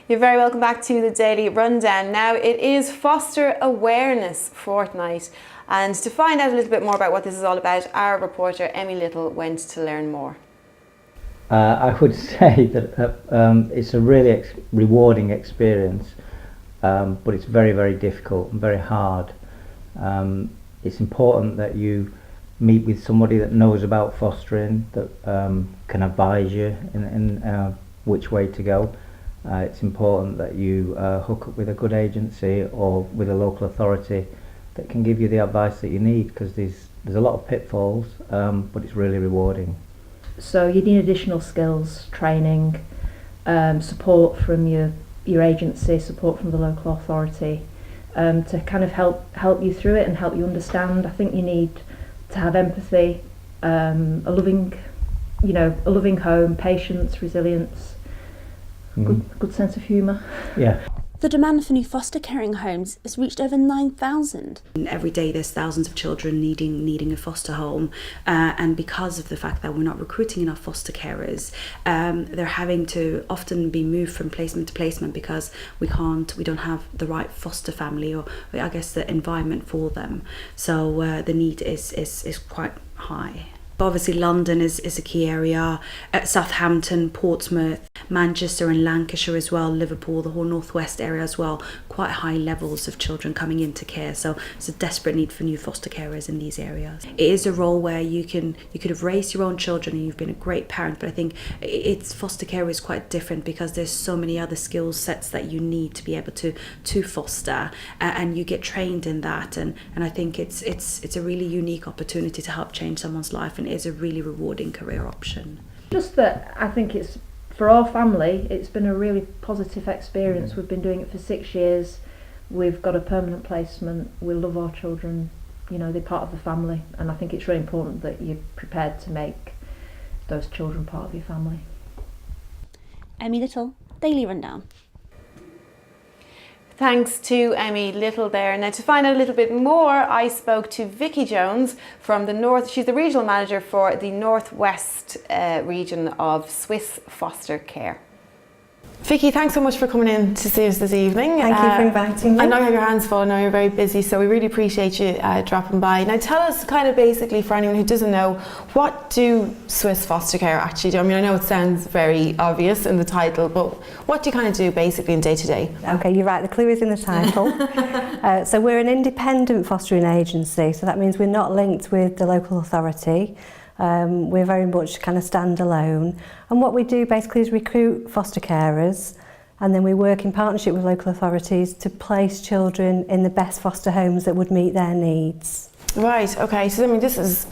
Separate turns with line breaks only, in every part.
You're very welcome back to the Daily Rundown. Now it is Foster Awareness Fortnight, and to find out a little bit more about what this is all about, our reporter Emmy Little went to learn more.
I would say that it's a really rewarding experience, but it's very, very difficult and very hard. It's important that you meet with somebody that knows about fostering, that can advise you in which way to go. It's important that you hook up with a good agency or with a local authority that can give you the advice that you need, because there's a lot of pitfalls, but it's really rewarding.
So you need additional skills, training, support from your agency, support from the local authority, to kind of help you through it and help you understand. I think you need to have empathy, a loving home, patience, resilience, good sense of humour.
Yeah.
The demand for new foster caring homes has reached over 9,000.
Every day there's thousands of children needing a foster home, and because of the fact that we're not recruiting enough foster carers, they're having to often be moved from placement to placement because we don't have the right foster family, or I guess the environment for them. So the need is quite high. But obviously London is a key area, Southampton, Portsmouth, Manchester and Lancashire as well, Liverpool, the whole northwest area as well, quite high levels of children coming into care. So there's a desperate need for new foster carers in these areas. It is a role where you could have raised your own children and you've been a great parent, but I think foster care is quite different because there's so many other skill sets that you need to be able to foster, and you get trained in that, and I think it's a really unique opportunity to help change someone's life, and it is a really rewarding career option.
Just that I think it's, for our family, it's been a really positive experience. We've been doing it for 6 years. We've got a permanent placement. We love our children. You know, they're part of the family, and I think it's really important that you're prepared to make those children part of your family.
Emmy Little, Daily Rundown.
Thanks to Emmy Little there. Now, to find out a little bit more, I spoke to Vicci Jones from the North. She's the regional manager for the Northwest region of Swiis Foster Care. Vicci, thanks so much for coming in to see us this evening.
Thank you for inviting me.
I know you have your hands full, I know you're very busy, so we really appreciate you dropping by. Now tell us kind of basically, for anyone who doesn't know, what do Swiis Foster Care actually do? I mean, I know it sounds very obvious in the title, but what do you kind of do basically in day to day?
Okay, you're right, the clue is in the title. So we're an independent fostering agency, so that means we're not linked with the local authority. We're very much kind of standalone, and what we do basically is recruit foster carers, and then we work in partnership with local authorities to place children in the best foster homes that would meet their needs.
Right, okay, so I mean this is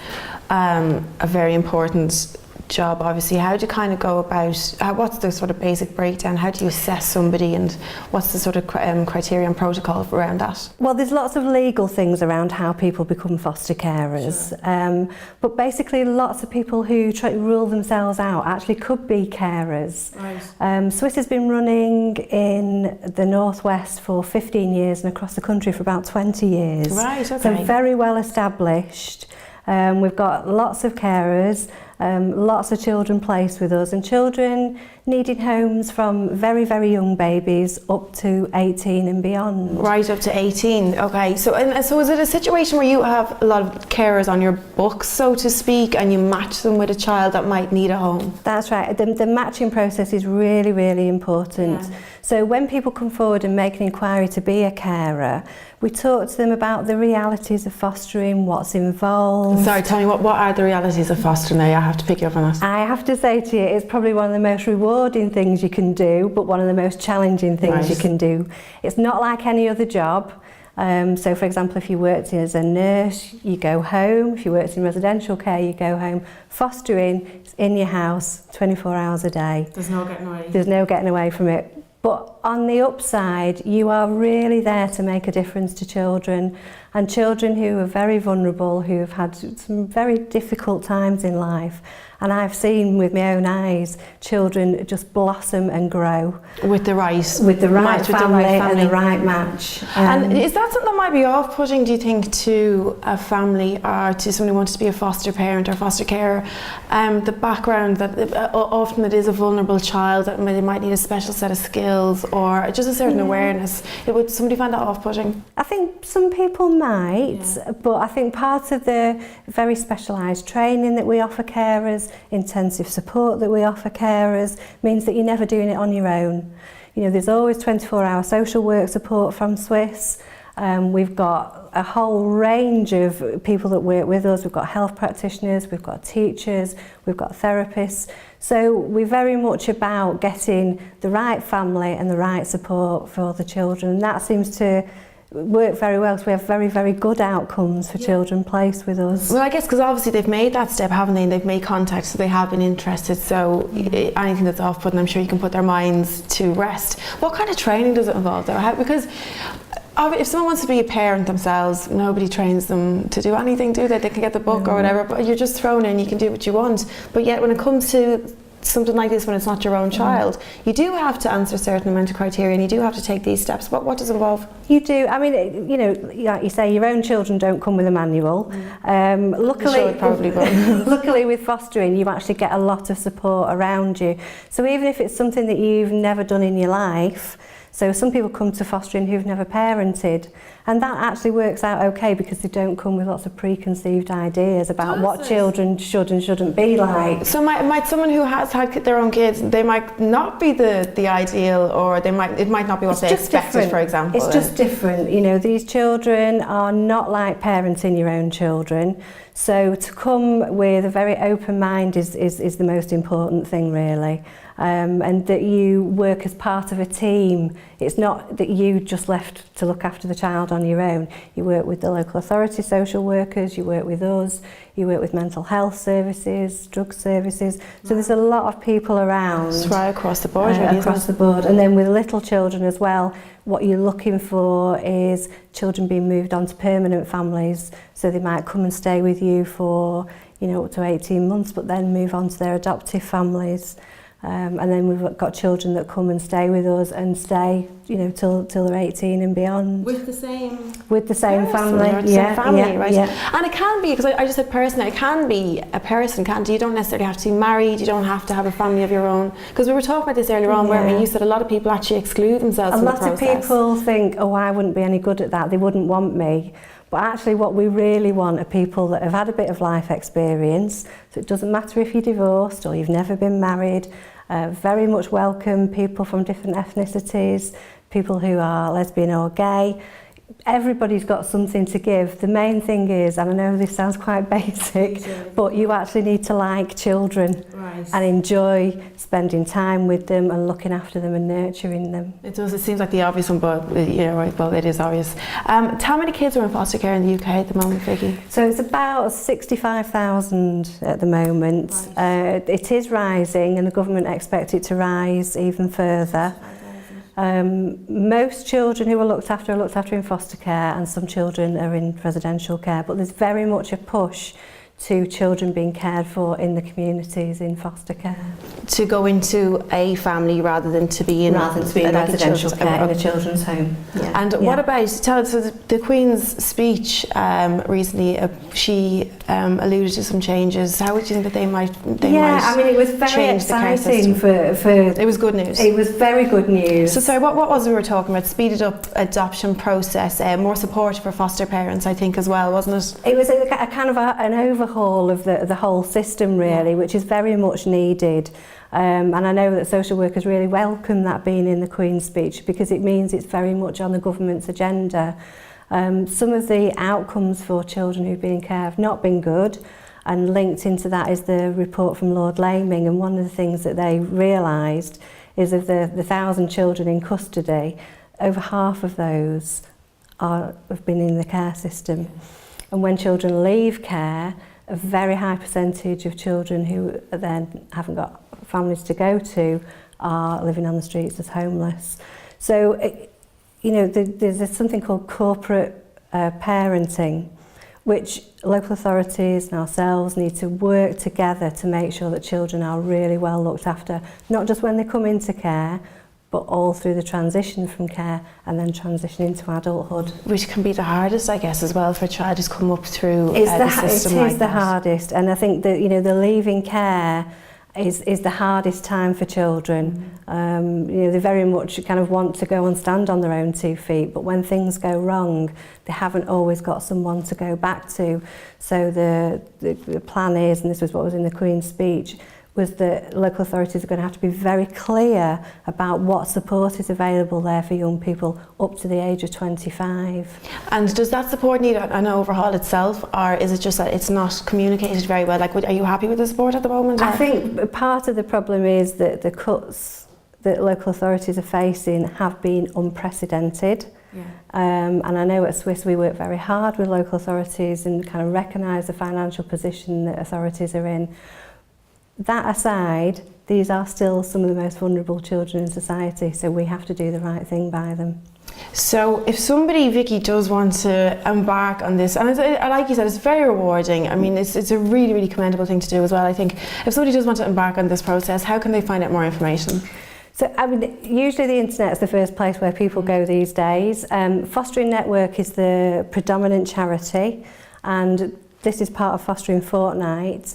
a very important job obviously. How do you kind of go about, what's the sort of basic breakdown, how do you assess somebody, and what's the sort of criteria and protocol around that?
Well, there's lots of legal things around how people become foster carers, sure. But basically lots of people who try to rule themselves out actually could be carers.
Right.
Swiis has been running in the Northwest for 15 years and across the country for about 20 years.
Right, okay.
So very well established. We've got lots of carers, lots of children placed with us, and children needing homes from very, very young babies up to 18 and beyond.
Right, up to 18, okay. So is it a situation where you have a lot of carers on your books, so to speak, and you match them with a child that might need a home?
That's right, the matching process is really, really important. Yeah. So when people come forward and make an inquiry to be a carer, we talk to them about the realities of fostering, what's involved.
Sorry, tell me, what are the realities of fostering now? I have to pick you up on that.
I have to say to you, it's probably one of the most rewarding things you can do, but one of the most challenging things you can do. It's not like any other job. So for example, if you worked as a nurse, you go home. If you worked in residential care, you go home. Fostering, it's in your house 24 hours a day.
There's no getting away.
There's no getting away from it. But on the upside, you are really there to make a difference to children. and children who are very vulnerable, who have had some very difficult times in life. And I've seen with my own eyes children just blossom and grow
with the right
family, and the right match.
And is that something that might be off-putting, do you think, to a family or to someone who wants to be a foster parent or foster carer? The background that often it is a vulnerable child that they might need a special set of skills or just a certain awareness. Would somebody find that off-putting?
I think some people might, but I think part of the very specialised training that we offer carers, intensive support that we offer carers, means that you're never doing it on your own. You know, there's always 24-hour social work support from Swiis. We've got a whole range of people that work with us. We've got health practitioners, we've got teachers, we've got therapists. So we're very much about getting the right family and the right support for the children. And that seems to work very well, so we have very, very good outcomes for children placed with us.
Well, I guess because obviously they've made that step, haven't they? And they've made contact, so they have been interested. So anything that's off-putting, I'm sure you can put their minds to rest. What kind of training does it involve, though? Because if someone wants to be a parent themselves, nobody trains them to do anything, do they? They can get the book or whatever, but you're just thrown in, you can do what you want. But yet when it comes to something like this, when it's not your own child, you do have to answer a certain amount of criteria and you do have to take these steps. What does it involve?
You do. I mean, you know, like you say, your own children don't come with a manual. Luckily,
sure, probably, but
luckily with fostering, you actually get a lot of support around you. So even if it's something that you've never done in your life, so some people come to fostering who've never parented, and that actually works out okay because they don't come with lots of preconceived ideas about what children should and shouldn't be like.
So might someone who has had their own kids, they might not be the ideal, or it might not be what they expected, for example.
It's just different. You know, these children are not like parenting your own children. So to come with a very open mind is the most important thing, really. And that you work as part of a team. It's not that you just left to look after the child on your own. You work with the local authority social workers, you work with us, you work with mental health services, drug services. So there's a lot of people around.
It's right across the board, really,
across the board. And then with little children as well, what you're looking for is children being moved on to permanent families. So they might come and stay with you for, you know, up to 18 months, but then move on to their adoptive families. And then we've got children that come and stay with us and stay, you know, till they're 18 and beyond.
With the same
family.
Right? Yeah. And it can be, because I just said person, it can be a person, can't you? You don't necessarily have to be married, you don't have to have a family of your own. Because we were talking about this earlier on, weren't we? You said a lot of people actually exclude themselves from the process.
A lot of people think, oh, I wouldn't be any good at that, they wouldn't want me. But actually what we really want are people that have had a bit of life experience. So it doesn't matter if you're divorced or you've never been married. Very much welcome people from different ethnicities, people who are lesbian or gay. Everybody's got something to give. The main thing is, and I know this sounds quite basic, but you actually need to like children and enjoy spending time with them and looking after them and nurturing them.
It does. It seems like the obvious one, but yeah, right. Well, it is obvious. How many kids are in foster care in the UK at the moment, Vicci?
So it's about 65,000 at the moment. It is rising, and the government expects it to rise even further. Most children who are looked after in foster care, and some children are in residential care, but there's very much a push to children being cared for in the communities in foster care.
To go into a family rather than to be in
residential care in a children's home. Yeah.
And what about, tell us, so the Queen's speech recently, she alluded to some changes. How would you think that they might
I mean, it was very exciting for
it was good news.
It was very good news.
So sorry, what was we were talking about? Speeded up adoption process, more support for foster parents, I think, as well, wasn't it?
It was a kind of an overhaul of the whole system, really, which is very much needed. And I know that social workers really welcome that being in the Queen's speech, because it means it's very much on the government's agenda. Some of the outcomes for children who've been in care have not been good, and linked into that is the report from Lord Laming, and one of the things that they realised is of the 1,000 children in custody, over half of those have been in the care system. And when children leave care, a very high percentage of children who then haven't got families to go to are living on the streets as homeless. So, you know, there's something called corporate parenting, which local authorities and ourselves need to work together to make sure that children are really well looked after, not just when they come into care, but all through the transition from care and then transition into adulthood.
Which can be the hardest, I guess, as well for a child who's come up through the system like that.
It is the hardest, and I think that, you know, the leaving care is the hardest time for children. You know, they very much kind of want to go and stand on their own 2 feet, but when things go wrong, they haven't always got someone to go back to. So the plan is, and this was what was in the Queen's speech, was that local authorities are going to have to be very clear about what support is available there for young people up to the age of 25.
And does that support need an overhaul itself, or is it just that it's not communicated very well? Like, are you happy with the support at the moment?
I think part of the problem is that the cuts that local authorities are facing have been unprecedented.
Yeah.
And I know at Swiis we work very hard with local authorities and kind of recognise the financial position that authorities are in. That aside, these are still some of the most vulnerable children in society, so we have to do the right thing by them.
So if somebody, Vicci, does want to embark on this, and like you said, it's very rewarding. I mean, it's a really, really commendable thing to do as well. I think if somebody does want to embark on this process, how can they find out more information?
So, I mean, usually the internet is the first place where people go these days. Fostering Network is the predominant charity, and this is part of Fostering Fortnight.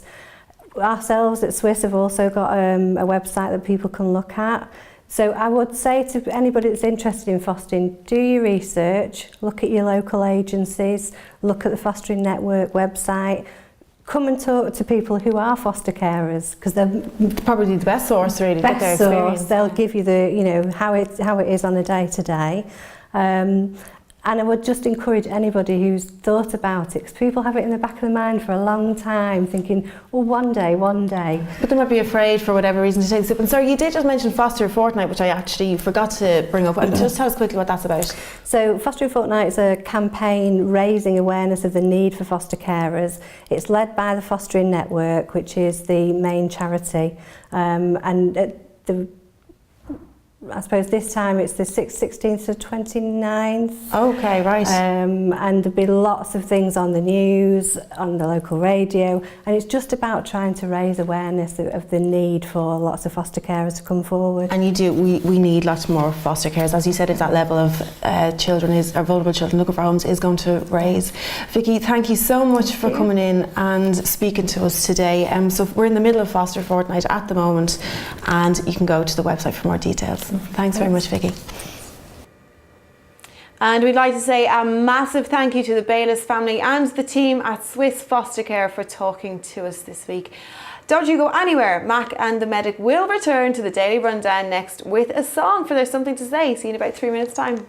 Ourselves at Swiis have also got a website that people can look at. So I would say to anybody that's interested in fostering, do your research, look at your local agencies, look at the Fostering Network website, come and talk to people who are foster carers, because they're
probably the best source, really.
Best source. They'll give you the, you know, how it is on a day to day. And I would just encourage anybody who's thought about it, because people have it in the back of their mind for a long time, thinking, well, one day.
But they might be afraid for whatever reason to take the step. And sorry, you did just mention Foster Fortnight, which I actually forgot to bring up. And just tell us quickly what that's about.
So Fostering Fortnight is a campaign raising awareness of the need for foster carers. It's led by the Fostering Network, which is the main charity. I suppose this time it's the 16th to 29th.
Okay, right.
And there'll be lots of things on the news, on the local radio, and it's just about trying to raise awareness of the need for lots of foster carers to come forward.
And we need lots more foster carers. As you said, if that level of vulnerable children looking for homes is going to raise. Vicci, thank you so much for coming in and speaking to us today. So we're in the middle of Foster Fortnight at the moment, and you can go to the website for more details. Thanks very much, Vicci. And we'd like to say a massive thank you to the Bayliss family and the team at Swiis Foster Care for talking to us this week. Don't you go anywhere. Mac and the Medic will return to the Daily Rundown next with a song for There's Something to Say. See you in about 3 minutes' time.